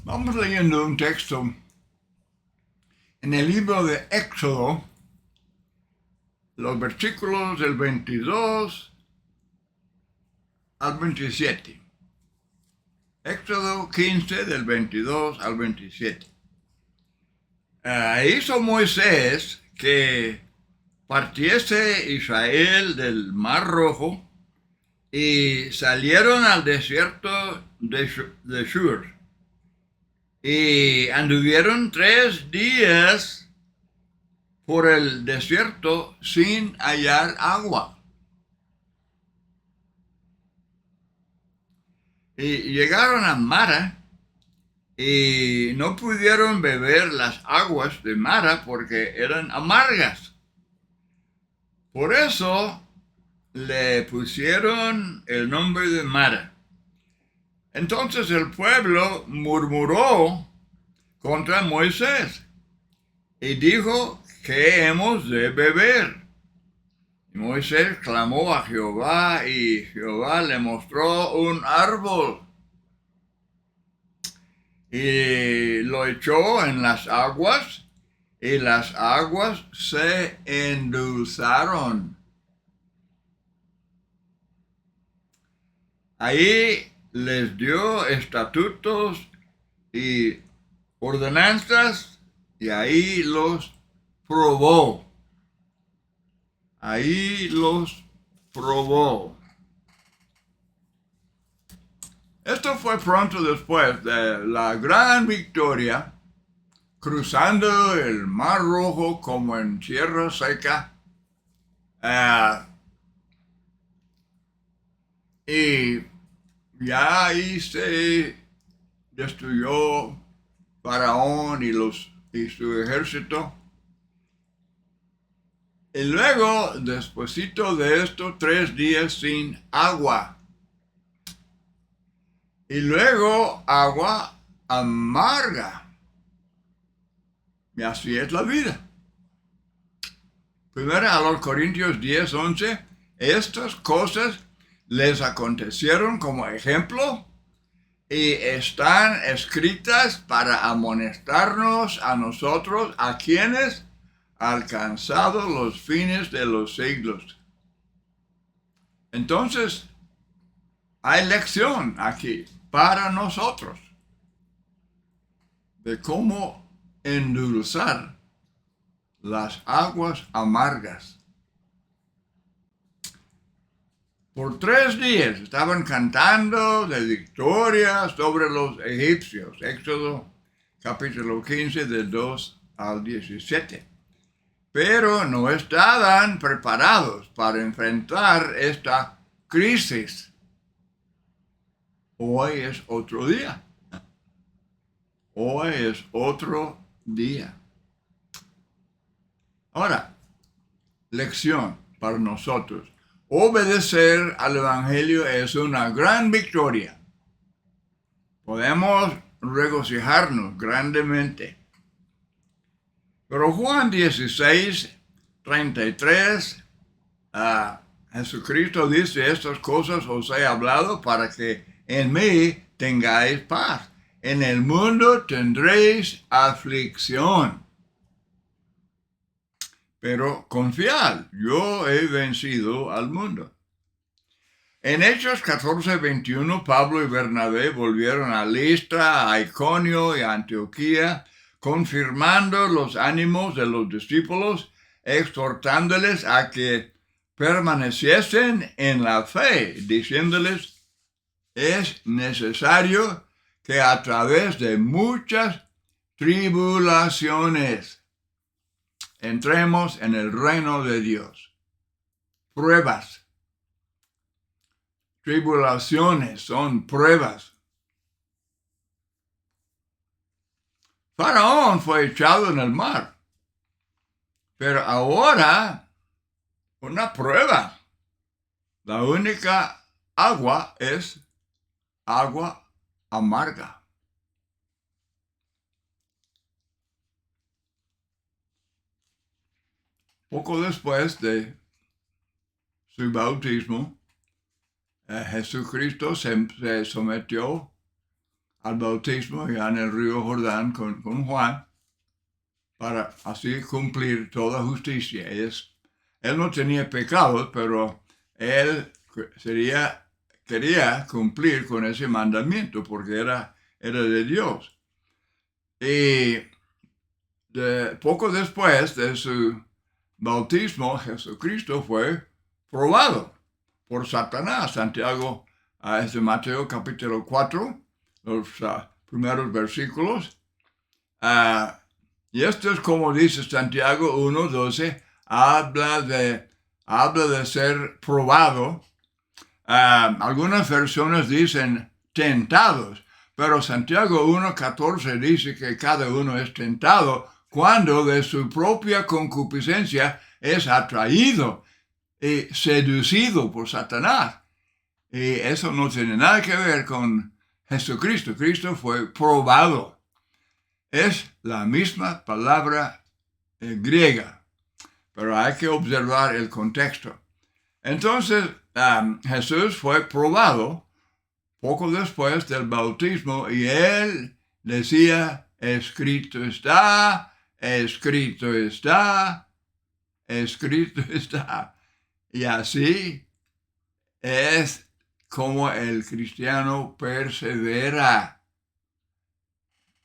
Vamos leyendo un texto en el libro de Éxodo, los versículos del 22 al 27. Éxodo 15 del 22 al 27. Hizo Moisés que partiese Israel del Mar Rojo y salieron al desierto de Shur. Y anduvieron 3 días por el desierto sin hallar agua. Y llegaron a Mara y no pudieron beber las aguas de Mara porque eran amargas. Por eso le pusieron el nombre de Mara. Entonces el pueblo murmuró contra Moisés y dijo: ¿qué hemos de beber? Y Moisés clamó a Jehová y Jehová le mostró un árbol y lo echó en las aguas y las aguas se endulzaron. Ahí les dio estatutos y ordenanzas y ahí los probó. Ahí los probó. Esto fue pronto después de la gran victoria, cruzando el Mar Rojo como en tierra seca. Y ya ahí se destruyó Faraón y su ejército. Y luego, despuesito de esto, 3 días sin agua. Y luego agua amarga. Y así es la vida. Primero a los Corintios 10:11, estas cosas les acontecieron como ejemplo y están escritas para amonestarnos a nosotros, a quienes alcanzado los fines de los siglos. Entonces, hay lección aquí para nosotros de cómo endulzar las aguas amargas. Por 3 días estaban cantando de victoria sobre los egipcios. Éxodo capítulo 15 del 2 al 17. Pero no estaban preparados para enfrentar esta crisis. Hoy es otro día. Hoy es otro día. Ahora, lección para nosotros. Obedecer al Evangelio es una gran victoria. Podemos regocijarnos grandemente. Pero Juan 16:33, Jesucristo dice: estas cosas os he hablado para que en mí tengáis paz. En el mundo tendréis aflicción. Pero confiad, yo he vencido al mundo. En Hechos 14:21, Pablo y Bernabé volvieron a Listra, a Iconio y a Antioquía, confirmando los ánimos de los discípulos, exhortándoles a que permaneciesen en la fe, diciéndoles: es necesario que a través de muchas tribulaciones entremos en el reino de Dios. Pruebas. Tribulaciones son pruebas. Faraón fue echado en el mar, pero ahora una prueba. La única agua es agua amarga. Poco después de su bautismo, Jesucristo se sometió al bautismo ya en el río Jordán con Juan, para así cumplir toda justicia. Él no tenía pecados, pero él quería cumplir con ese mandamiento porque era de Dios. Y poco después de su bautismo, Jesucristo fue probado por Satanás. Santiago, es de Mateo capítulo 4, los primeros versículos. Y esto es como dice Santiago 1:12, habla de ser probado. Algunas versiones dicen tentados, pero Santiago 1:14 dice que cada uno es tentado cuando de su propia concupiscencia es atraído y seducido por Satanás. Y eso no tiene nada que ver con Jesucristo. Cristo fue probado. Es la misma palabra griega, pero hay que observar el contexto. Entonces, Jesús fue probado poco después del bautismo y él decía, escrito está, escrito está, escrito está. Y así es como el cristiano persevera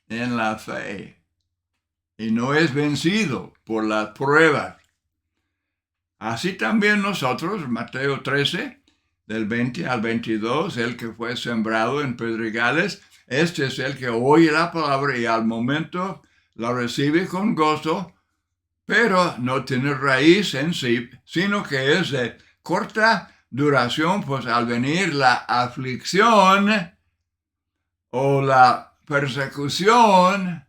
en la fe y no es vencido por las pruebas. Así también nosotros, Mateo 13, del 20 al 22, el que fue sembrado en pedregales, este es el que oye la palabra y al momento la recibe con gozo, pero no tiene raíz en sí, sino que es de corta duración, pues al venir la aflicción o la persecución,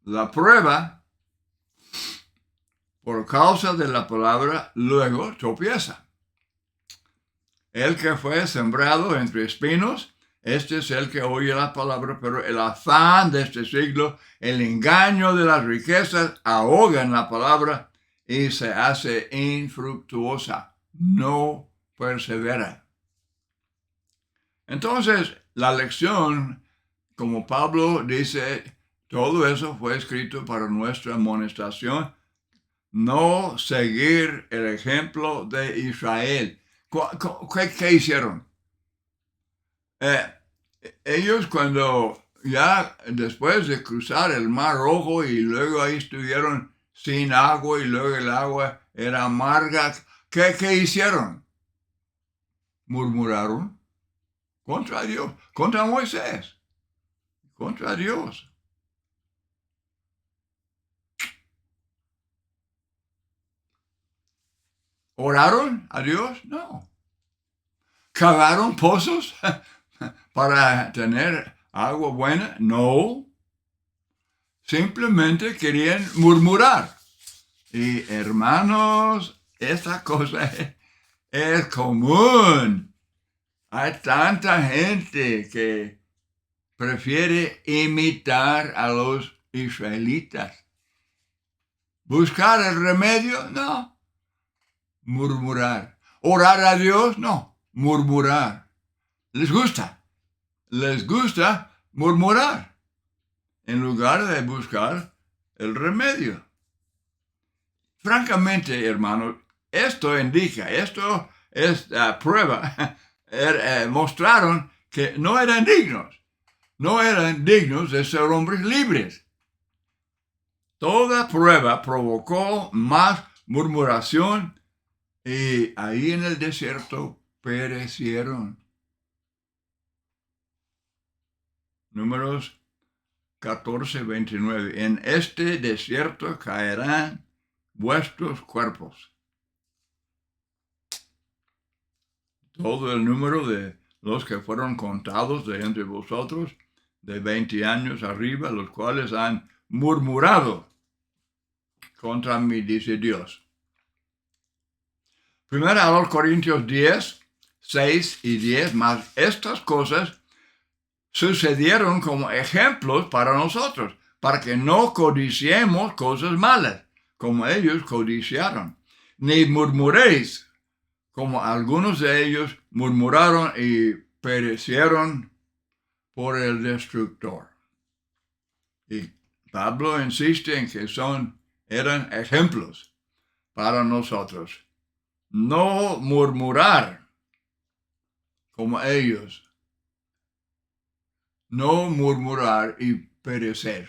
la prueba, por causa de la palabra, luego tropieza. El que fue sembrado entre espinos, este es el que oye la palabra, pero el afán de este siglo, el engaño de las riquezas, ahogan la palabra y se hace infructuosa, no persevera. Entonces, la lección, como Pablo dice, todo eso fue escrito para nuestra amonestación, no seguir el ejemplo de Israel. ¿Qué hicieron? Ellos cuando ya después de cruzar el Mar Rojo y luego ahí estuvieron sin agua y luego el agua era amarga, ¿qué hicieron? Murmuraron contra Dios, contra Moisés, contra Dios. ¿Oraron a Dios? No. ¿Cavaron pozos para tener agua buena? No. Simplemente querían murmurar. Y hermanos, esta cosa es común. Hay tanta gente que prefiere imitar a los israelitas. ¿Buscar el remedio? No. Murmurar. ¿Orar a Dios? No. Murmurar. Les gusta murmurar en lugar de buscar el remedio. Francamente, hermanos, esto es prueba. Mostraron que no eran dignos de ser hombres libres. Toda prueba provocó más murmuración y ahí en el desierto perecieron. Números 14:29. En este desierto caerán vuestros cuerpos. Todo el número de los que fueron contados de entre vosotros, de 20 años arriba, los cuales han murmurado contra mí, dice Dios. Primero a los Corintios 10, 6 y 10, más estas cosas sucedieron como ejemplos para nosotros, para que no codiciemos cosas malas, como ellos codiciaron, ni murmuréis, como algunos de ellos murmuraron y perecieron por el destructor. Y Pablo insiste en que eran ejemplos para nosotros. No murmurar como ellos. No murmurar y perecer.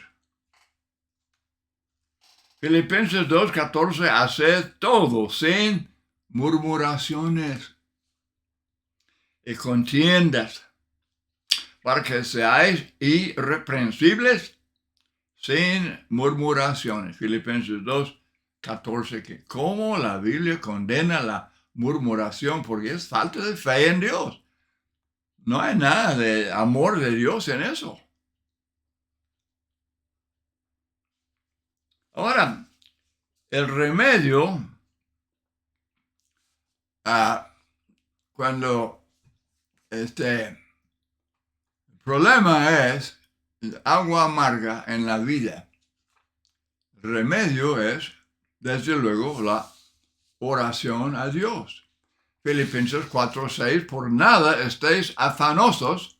Filipenses 2:14, haced todo sin murmuraciones y contiendas, para que seáis irreprensibles sin murmuraciones. Filipenses 2:14, que cómo la Biblia condena la murmuración, porque es falta de fe en Dios. No hay nada de amor de Dios en eso. Ahora, el remedio, cuando el problema es agua amarga en la vida, el remedio es, desde luego, la oración a Dios. Filipenses 4:6, por nada estéis afanosos,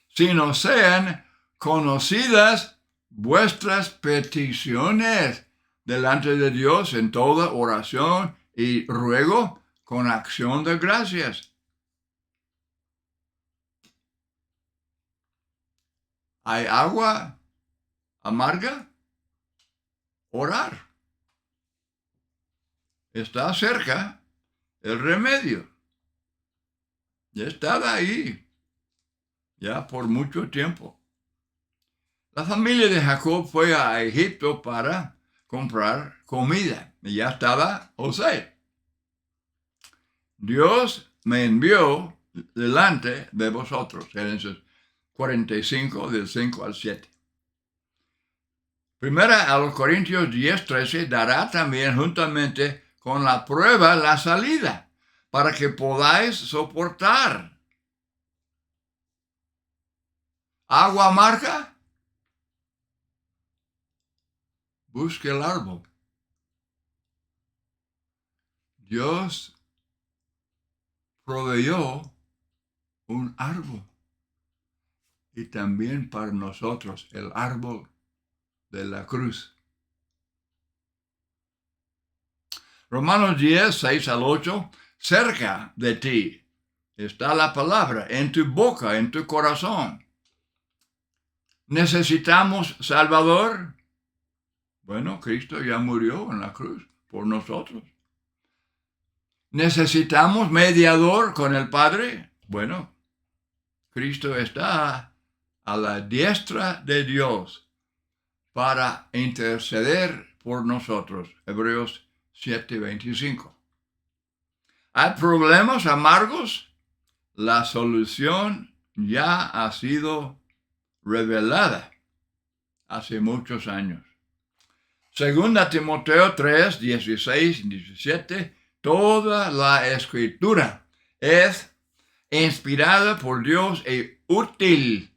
sino sean conocidas vuestras peticiones delante de Dios en toda oración y ruego con acción de gracias. ¿Hay agua amarga? Orar. Está cerca el remedio. Ya estaba ahí, ya por mucho tiempo. La familia de Jacob fue a Egipto para comprar comida. Y ya estaba José. Dios me envió delante de vosotros. Génesis 45, del 5 al 7. Primera a los Corintios 10:13, dará también juntamente con la prueba la salida, para que podáis soportar. ¿Agua amarga? Busque el árbol. Dios proveyó un árbol. Y también para nosotros el árbol de la cruz. Romanos 10:6 al 8, cerca de ti está la palabra, en tu boca, en tu corazón. ¿Necesitamos Salvador? Bueno, Cristo ya murió en la cruz por nosotros. ¿Necesitamos mediador con el Padre? Bueno, Cristo está a la diestra de Dios para interceder por nosotros. Hebreos 7:25. ¿Hay problemas amargos? La solución ya ha sido revelada hace muchos años. Segunda Timoteo 3:16 y 17, toda la escritura es inspirada por Dios y útil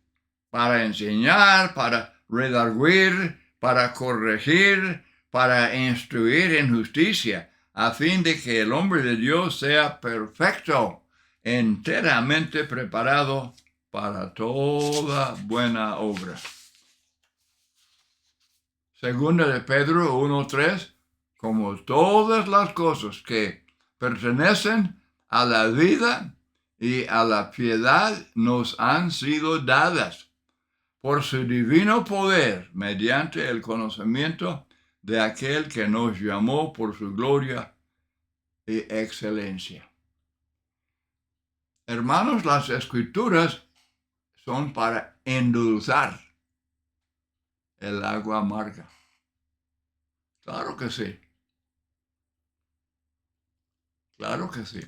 para enseñar, para redarguir, para corregir, para instruir en justicia, a fin de que el hombre de Dios sea perfecto, enteramente preparado para toda buena obra. Segunda de Pedro 1:3, como todas las cosas que pertenecen a la vida y a la piedad nos han sido dadas por su divino poder mediante el conocimiento de aquel que nos llamó por su gloria y excelencia. Hermanos, las escrituras son para endulzar el agua amarga. Claro que sí. Claro que sí.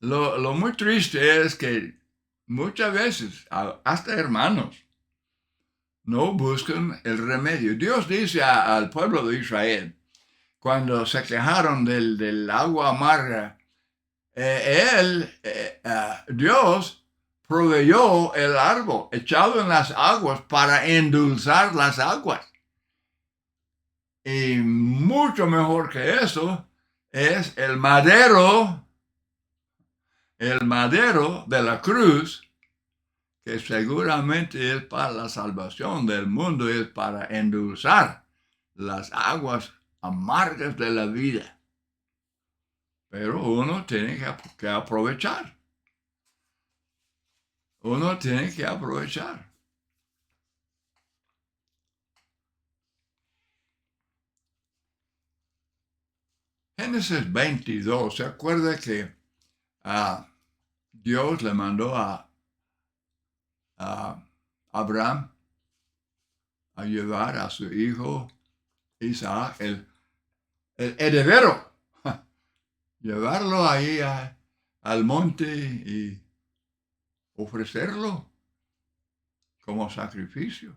Lo muy triste es que muchas veces, hasta hermanos, no buscan el remedio. Dios dice al pueblo de Israel, cuando se quejaron del agua amarga, Dios proveyó el árbol echado en las aguas para endulzar las aguas. Y mucho mejor que eso es el madero de la cruz, que seguramente es para la salvación del mundo, es para endulzar las aguas amargas de la vida. Pero uno tiene que aprovechar. Uno tiene que aprovechar. Génesis 22, ¿se acuerda que Dios le mandó a Abraham a llevar a su hijo Isaac, el heredero, llevarlo ahí al monte y ofrecerlo como sacrificio?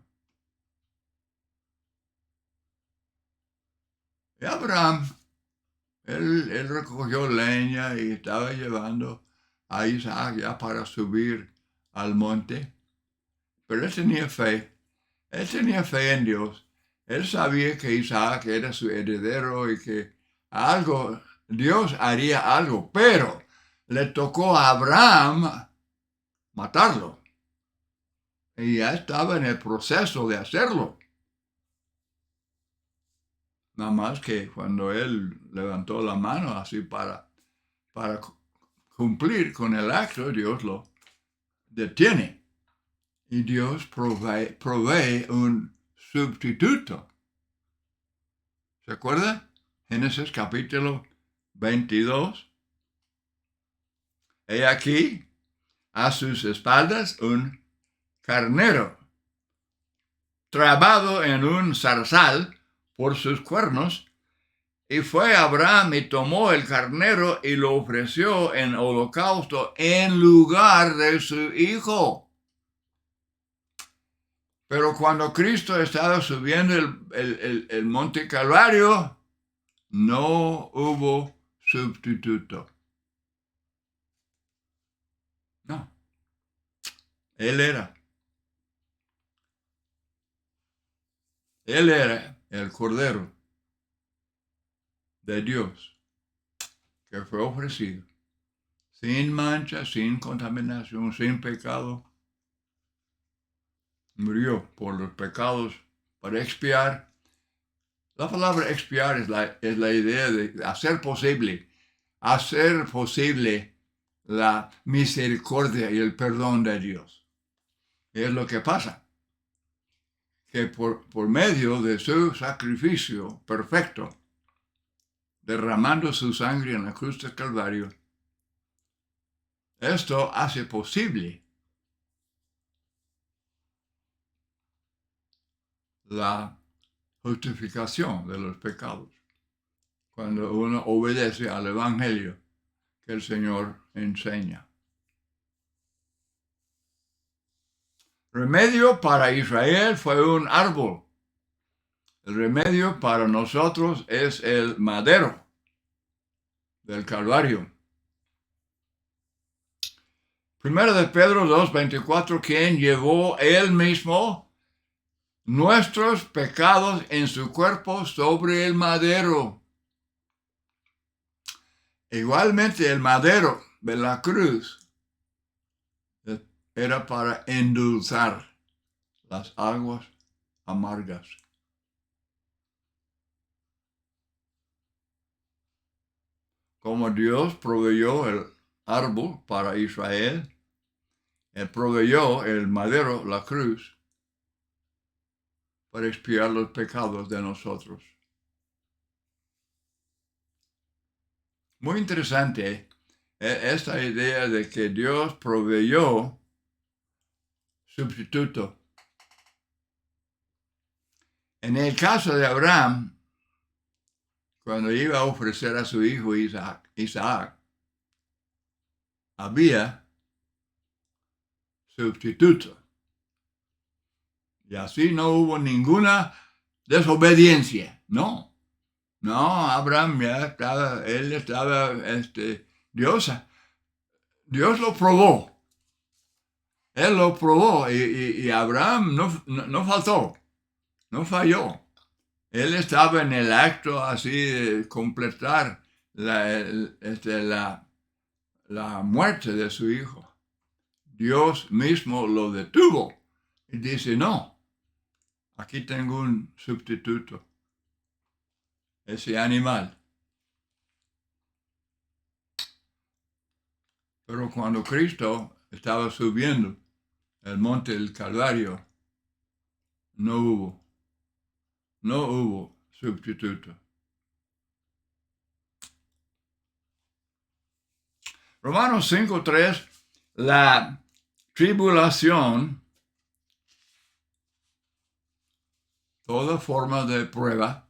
Y Abraham, él recogió leña y estaba llevando a Isaac ya para subir al monte. Pero él tenía fe en Dios. Él sabía que Isaac era su heredero y que Dios haría algo, pero le tocó a Abraham matarlo. Y ya estaba en el proceso de hacerlo. Nada más que cuando él levantó la mano así para cumplir con el acto, Dios lo detiene. Y Dios provee un sustituto. ¿Se acuerda? Génesis capítulo 22. He aquí a sus espaldas un carnero trabado en un zarzal por sus cuernos. Y fue Abraham y tomó el carnero y lo ofreció en holocausto en lugar de su hijo. Pero cuando Cristo estaba subiendo el monte Calvario, no hubo sustituto. No. Él era el Cordero de Dios que fue ofrecido sin mancha, sin contaminación, sin pecado. Murió por los pecados para expiar. La palabra expiar es la idea de hacer posible la misericordia y el perdón de Dios. Es lo que pasa, que por medio de su sacrificio perfecto, derramando su sangre en la cruz del Calvario, esto hace posible la justificación de los pecados cuando uno obedece al Evangelio que el Señor enseña. Remedio para Israel fue un árbol. El remedio para nosotros es el madero del Calvario. Primero de Pedro 2:24, quien llevó él mismo nuestros pecados en su cuerpo sobre el madero. Igualmente el madero de la cruz era para endulzar las aguas amargas. Como Dios proveyó el árbol para Israel, Él proveyó el madero, la cruz, para expiar los pecados de nosotros. Muy interesante esta idea de que Dios proveyó sustituto. En el caso de Abraham, cuando iba a ofrecer a su hijo Isaac, había sustituto. Y así no hubo ninguna desobediencia. No, Abraham ya estaba, Dios lo probó. Él lo probó y Abraham no faltó, no falló. Él estaba en el acto así de completar la muerte de su hijo. Dios mismo lo detuvo y dice, no, aquí tengo un sustituto, ese animal. Pero cuando Cristo estaba subiendo el monte del Calvario, no hubo sustituto. Romanos 5:3, la tribulación, toda forma de prueba,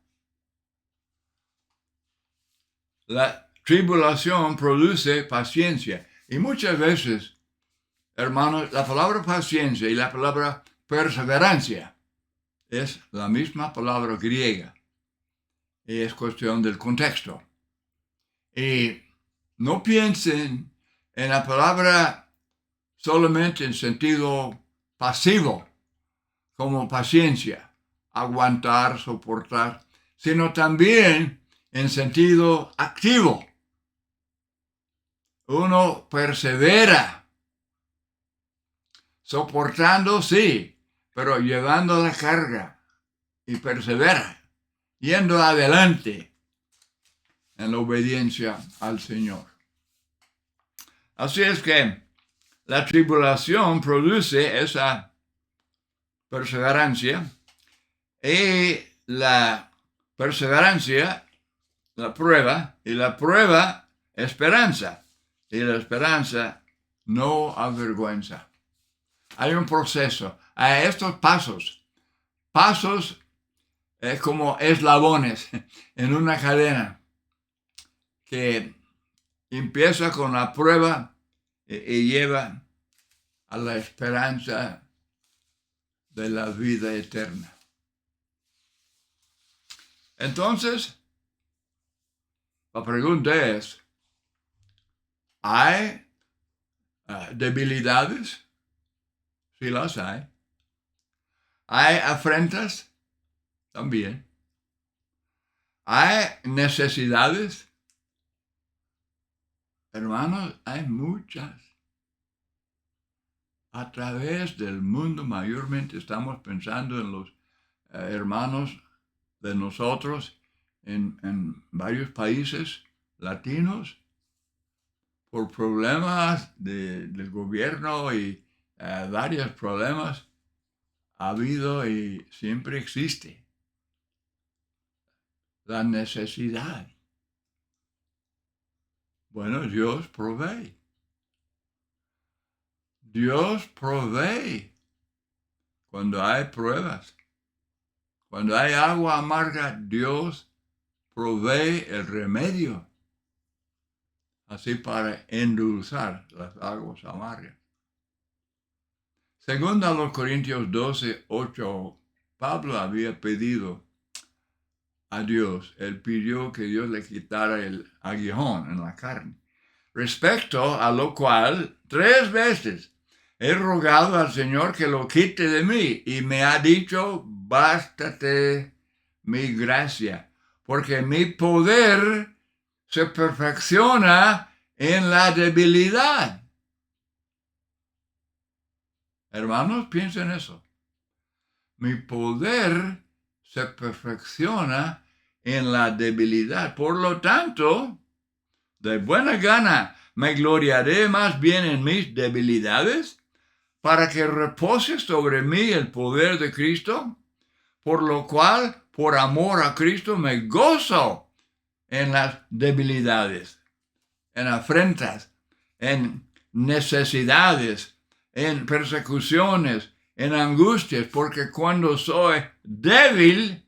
la tribulación produce paciencia. Y muchas veces, hermanos, la palabra paciencia y la palabra perseverancia es la misma palabra griega. Y es cuestión del contexto. Y no piensen en la palabra solamente en sentido pasivo, como paciencia, aguantar, soportar, sino también en sentido activo. Uno persevera, soportando, sí, pero llevando la carga y persevera, yendo adelante en la obediencia al Señor. Así es que la tribulación produce esa perseverancia y la perseverancia, la prueba, y la prueba, esperanza. Y la esperanza no avergüenza. Hay un proceso. A estos pasos como eslabones en una cadena que empieza con la prueba y lleva a la esperanza de la vida eterna. Entonces, la pregunta es, ¿hay debilidades? Sí las hay. ¿Hay afrentas? También. ¿Hay necesidades? Hermanos, hay muchas. A través del mundo mayormente estamos pensando en los hermanos de nosotros en varios países latinos por problemas del gobierno y varios problemas ha habido y siempre existe la necesidad. Bueno, Dios provee. Dios provee cuando hay pruebas. Cuando hay agua amarga, Dios provee el remedio, así para endulzar las aguas amargas. Según a los Corintios 12:8, Pablo había pedido a Dios, él pidió que Dios le quitara el aguijón en la carne. Respecto a lo cual, 3 veces he rogado al Señor que lo quite de mí y me ha dicho, bástate mi gracia, porque mi poder se perfecciona en la debilidad. Hermanos, piensen eso. Mi poder se perfecciona en la debilidad. Por lo tanto, de buena gana me gloriaré más bien en mis debilidades, para que repose sobre mí el poder de Cristo, por lo cual, por amor a Cristo, me gozo en las debilidades, en afrentas, en necesidades, en persecuciones, en angustias, porque cuando soy débil,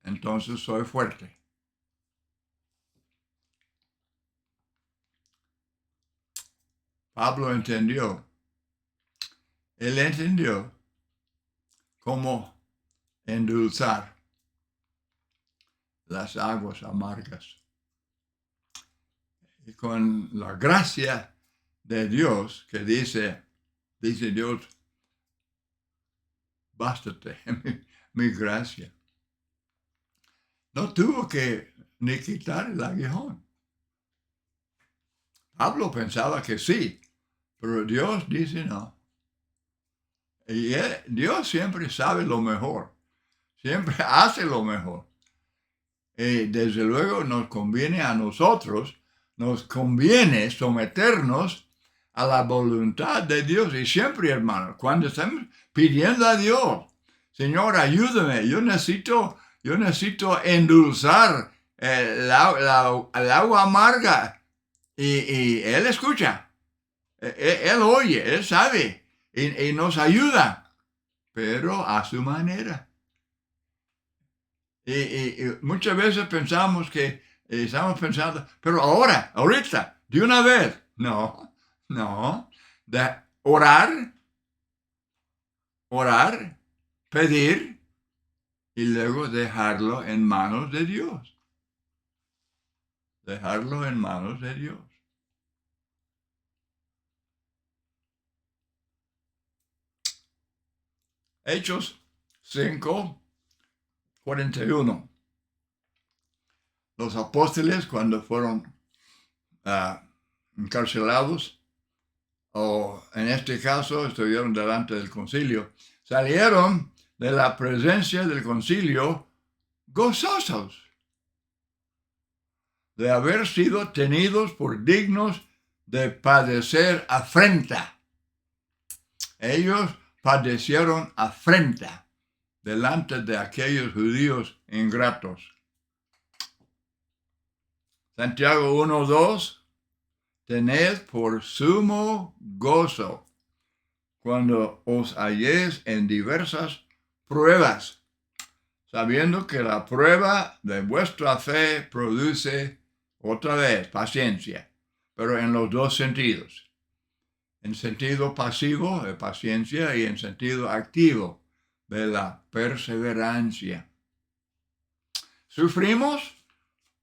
entonces soy fuerte. Pablo entendió. Él entendió cómo endulzar las aguas amargas. Y con la gracia de Dios, que dice Dios, bástate mi gracia. No tuvo que ni quitar el aguijón. Pablo pensaba que sí, Pero Dios dice no. Y Dios siempre sabe lo mejor. Siempre hace lo mejor. Desde luego nos conviene a nosotros, nos conviene someternos a la voluntad de Dios. Y siempre, hermano, cuando estamos pidiendo a Dios, Señor, ayúdame, yo necesito endulzar el agua amarga. Y Él escucha, Él oye, Él sabe, y nos ayuda, pero a su manera. Y muchas veces pensamos que estamos pensando, pero ahorita, de una vez. No. De orar, pedir y luego dejarlo en manos de Dios. Dejarlo en manos de Dios. Hechos 5:41. Los apóstoles, cuando fueron encarcelados, o en este caso estuvieron delante del concilio, salieron de la presencia del concilio gozosos de haber sido tenidos por dignos de padecer afrenta. Ellos padecieron afrenta delante de aquellos judíos ingratos. Santiago 1:2, tened por sumo gozo cuando os halléis en diversas pruebas, sabiendo que la prueba de vuestra fe produce, otra vez, paciencia, pero en los dos sentidos. En sentido pasivo, de paciencia, y en sentido activo, de la perseverancia. ¿Sufrimos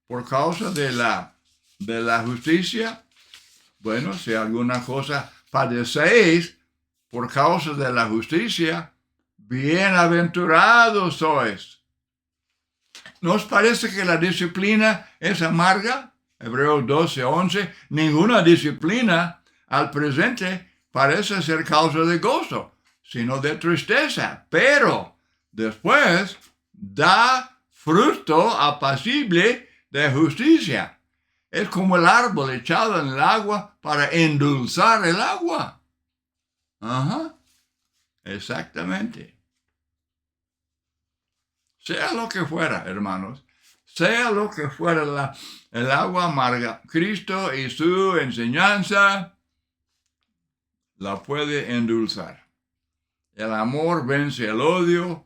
por causa de la justicia? Bueno, si alguna cosa padecéis por causa de la justicia, bienaventurados sois. ¿No os parece que la disciplina es amarga? Hebreos 12:11. Ninguna disciplina al presente parece ser causa de gozo, sino de tristeza. Pero después da fruto apacible de justicia. Es como el árbol echado en el agua para endulzar el agua. Exactamente. Sea lo que fuera, hermanos, sea lo que fuera el agua amarga, Cristo y su enseñanza la puede endulzar. El amor vence el odio,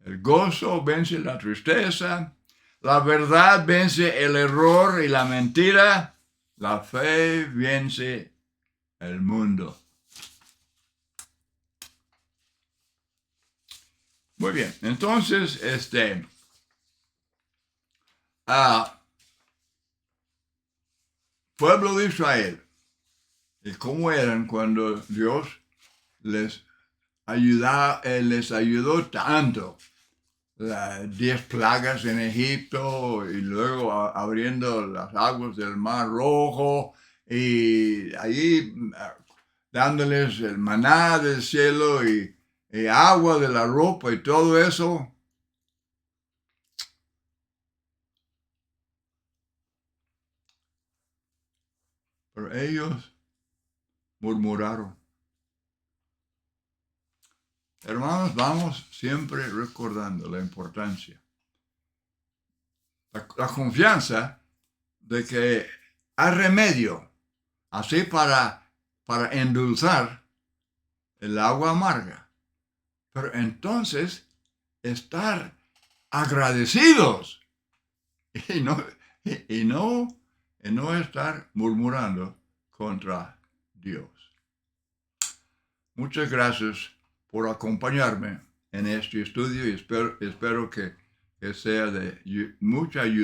el gozo vence la tristeza, la verdad vence el error y la mentira, la fe vence el mundo. Muy bien, entonces, pueblo de Israel, y cómo eran cuando Dios les ayudó tanto. Las 10 plagas en Egipto y luego abriendo las aguas del Mar Rojo y allí dándoles el maná del cielo y agua de la ropa y todo eso. Pero ellos murmuraron. Hermanos, vamos siempre recordando la importancia, la confianza de que hay remedio, así para endulzar el agua amarga. Pero entonces estar agradecidos y no estar murmurando contra Dios. Muchas gracias por acompañarme en este estudio y espero que sea de mucha ayuda.